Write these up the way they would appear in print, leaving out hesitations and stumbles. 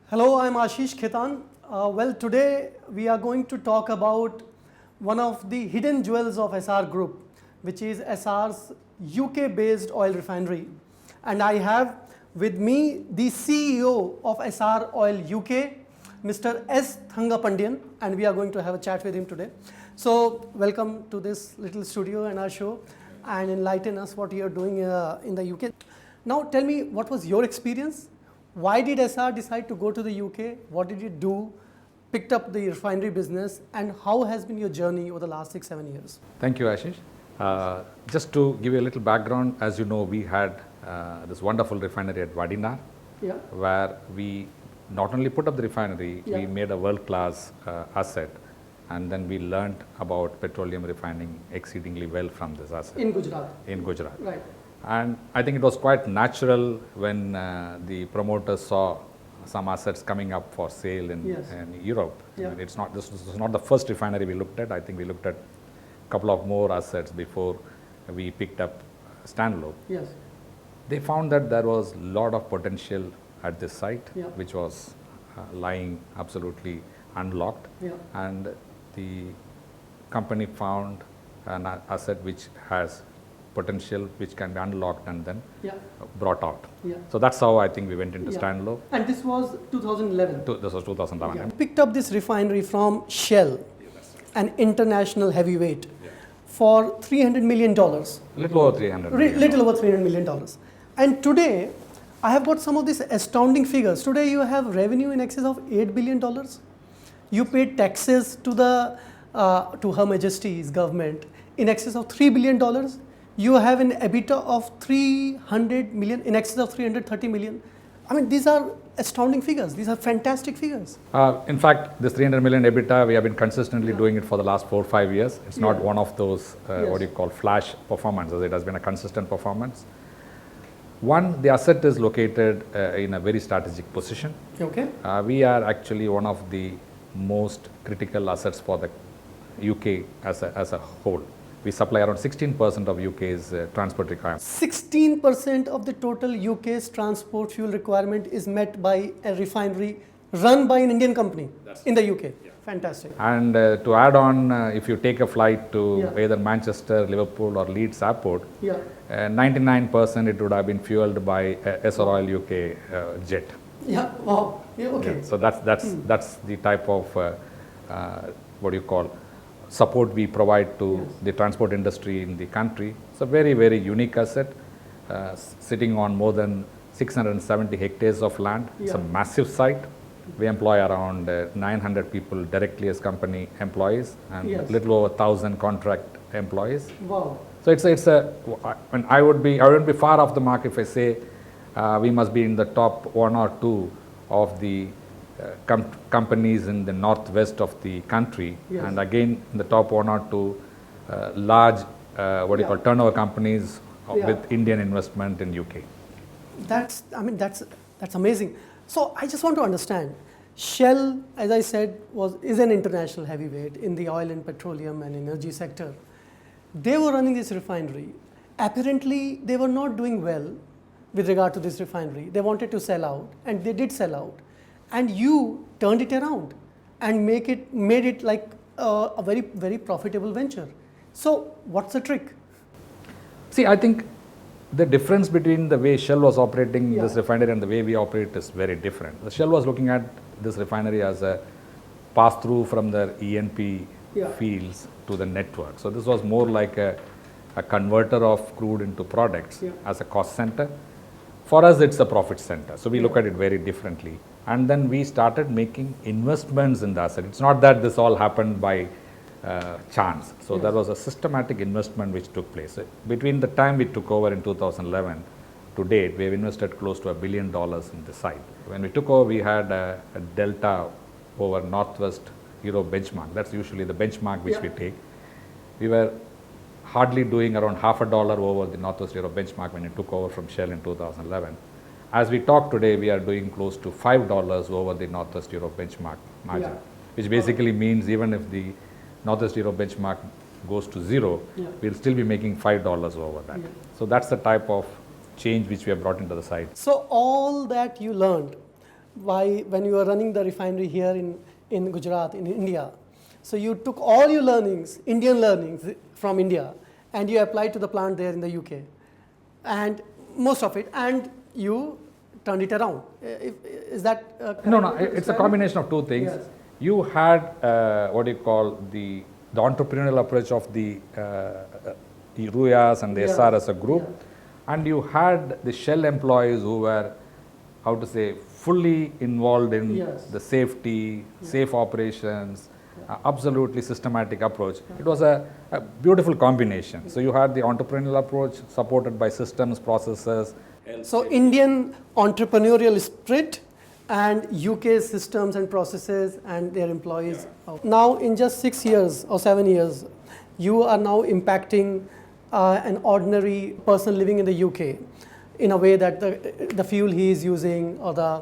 Hello, I'm Ashish Khetan. Today we are going to talk about one of the hidden jewels of Essar Group, which is Essar's UK-based oil refinery. And I have with me the CEO of Essar Oil UK, Mr. S Thangapandian, and we are going to have a chat with him today. So, welcome to this little studio and our show, and enlighten us what you are doing in the UK. Now, tell me, what was your experience? Why did Essar decide to go to the UK? What did you do? Picked up the refinery business, and how has been your journey over the last 6-7 years? Thank you, Ashish. Just to give you a little background, as you know, we had this wonderful refinery at Vadinar, where we not only put up the refinery, we made a world-class asset, and then we learned about petroleum refining exceedingly well from this asset. In Gujarat? In Gujarat. Right. And I think it was quite natural when the promoters saw some assets coming up for sale in Europe. Yeah. I mean, this was not the first refinery we looked at. I think we looked at a couple of more assets before we picked up Stanlow. Yes. They found that there was a lot of potential at this site, Yeah. which was lying absolutely unlocked. Yeah. And the company found an asset which has potential, which can be unlocked and then brought out. Yeah. So that's how I think we went into Stanlow. And this was 2011? This was 2011. Yeah. Picked up this refinery from Shell, an international heavyweight, for $300 million. Little over $300 million. Little over $300 million. And today, I have got some of these astounding figures. Today, you have revenue in excess of $8 billion. You paid taxes to Her Majesty's government in excess of $3 billion. You have an EBITDA of 300 million, in excess of 330 million. I mean, these are astounding figures. These are fantastic figures. In fact, this 300 million EBITDA, we have been consistently doing it for the last 4 or 5 years. It's not one of those, what you call flash performances. It has been a consistent performance. One, the asset is located in a very strategic position. Okay. We are actually one of the most critical assets for the UK as a whole. We supply around 16% of UK's transport requirement. 16% of the total UK's transport fuel requirement is met by a refinery run by an Indian company in the UK. Yeah. Fantastic. And to add on, if you take a flight to either Manchester, Liverpool or Leeds airport, 99% it would have been fueled by Essar Oil UK jet. Yeah, wow. Yeah, okay. Yeah. So that's the type of, what do you call, support we provide to the transport industry in the country. It's a very, very unique asset, sitting on more than 670 hectares of land. It's a massive site. We employ around 900 people directly as company employees and a little over 1,000 contract employees. Wow. So I wouldn't be far off the mark if I say we must be in the top 1 or 2 of the companies in the northwest of the country, and again in the top 1 or 2 large turnover companies with Indian investment in UK. That's amazing. So I just want to understand, Shell, as I said, is an international heavyweight in the oil and petroleum and energy sector. They were running this refinery. Apparently, they were not doing well with regard to this refinery. They wanted to sell out, and they did sell out. And you turned it around and made it like a very, very profitable venture. So what's the trick? See, I think the difference between the way Shell was operating this refinery and the way we operate is very different. The Shell was looking at this refinery as a pass-through from their E&P fields to the network. So this was more like a converter of crude into products as a cost center. For us, it's a profit center. So we look at it very differently. And then we started making investments in the asset. It's not that this all happened by chance. So there was a systematic investment which took place. Between the time we took over in 2011 to date, we have invested close to $1 billion in the site. When we took over, we had a delta over Northwest Europe benchmark. That's usually the benchmark which we take. We were hardly doing around $0.50 over the Northwest Europe benchmark when it took over from Shell in 2011. As we talk today, we are doing close to $5 over the Northwest Europe benchmark margin, which basically means even if the Northwest Europe benchmark goes to zero, we'll still be making $5 over that. So that's the type of change which we have brought into the site. So all that you learned, when you were running the refinery here in Gujarat, in India. So you took all your learnings, Indian learnings from India, and you applied to the plant there in the UK, and most of it, and you turned it around. Is that No, it's a combination of two things. Yes. You had what do you call the entrepreneurial approach of the Ruyas and the Yes. SR as a group, Yeah. and you had the Shell employees who were, how to say, fully involved in Yes. the safety, safe operations, absolutely systematic approach. It was a beautiful combination. So you had the entrepreneurial approach supported by systems, processes. So Indian entrepreneurial spirit and UK systems and processes and their employees. Now in just 6 years or 7 years, you are now impacting an ordinary person living in the UK in a way that the fuel he is using or the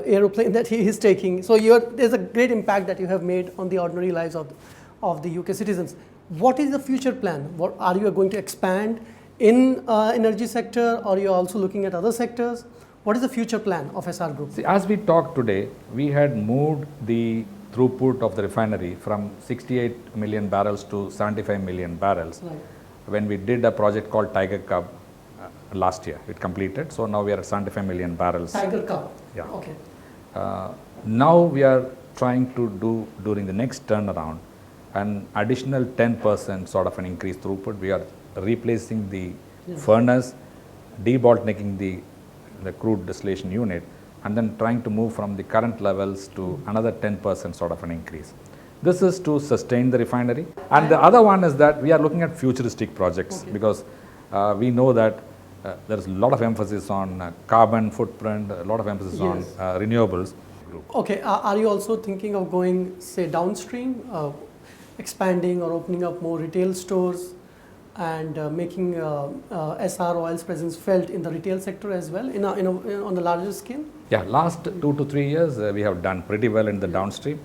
aeroplane that he is taking. So there's a great impact that you have made on the ordinary lives of the UK citizens. What is the future plan? What are you going to expand in energy sector, or you're also looking at other sectors? What is the future plan of SR Group? See, as we talk today, we had moved the throughput of the refinery from 68 million barrels to 75 million barrels. Right. When we did a project called Tiger Cub last year, it completed. So now we are at 75 million barrels. Tiger Cup. Yeah. Okay. Now we are trying to do during the next turnaround an additional 10% sort of an increased throughput. We are replacing the furnace, debottlenecking the crude distillation unit, and then trying to move from the current levels to another 10% sort of an increase. This is to sustain the refinery. And the other one is that we are looking at futuristic projects because we know that there is a lot of emphasis on carbon footprint, a lot of emphasis on renewables. Okay, are you also thinking of going, say, downstream, expanding or opening up more retail stores and making SR Oil's presence felt in the retail sector as well, on the larger scale? Yeah, last 2 to 3 years we have done pretty well in the downstream.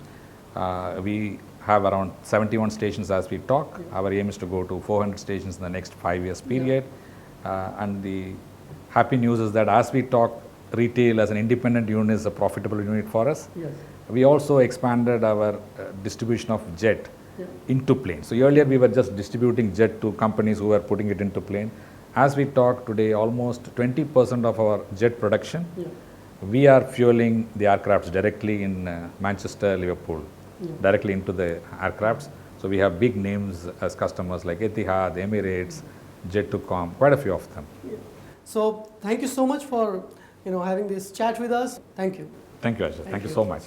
We have around 71 stations as we talk. Our aim is to go to 400 stations in the next 5 years period. And the happy news is that as we talk, retail as an independent unit is a profitable unit for us. Yes. We also expanded our distribution of jet into plane. So earlier we were just distributing jet to companies who were putting it into plane. As we talk today, almost 20% of our jet production, we are fueling the aircrafts directly in Manchester, Liverpool, directly into the aircrafts. So we have big names as customers like Etihad, Emirates, Jet2Com, quite a few of them. So thank you so much for having this chat with us. Thank you. Thank you, Ashish. Thank you so much.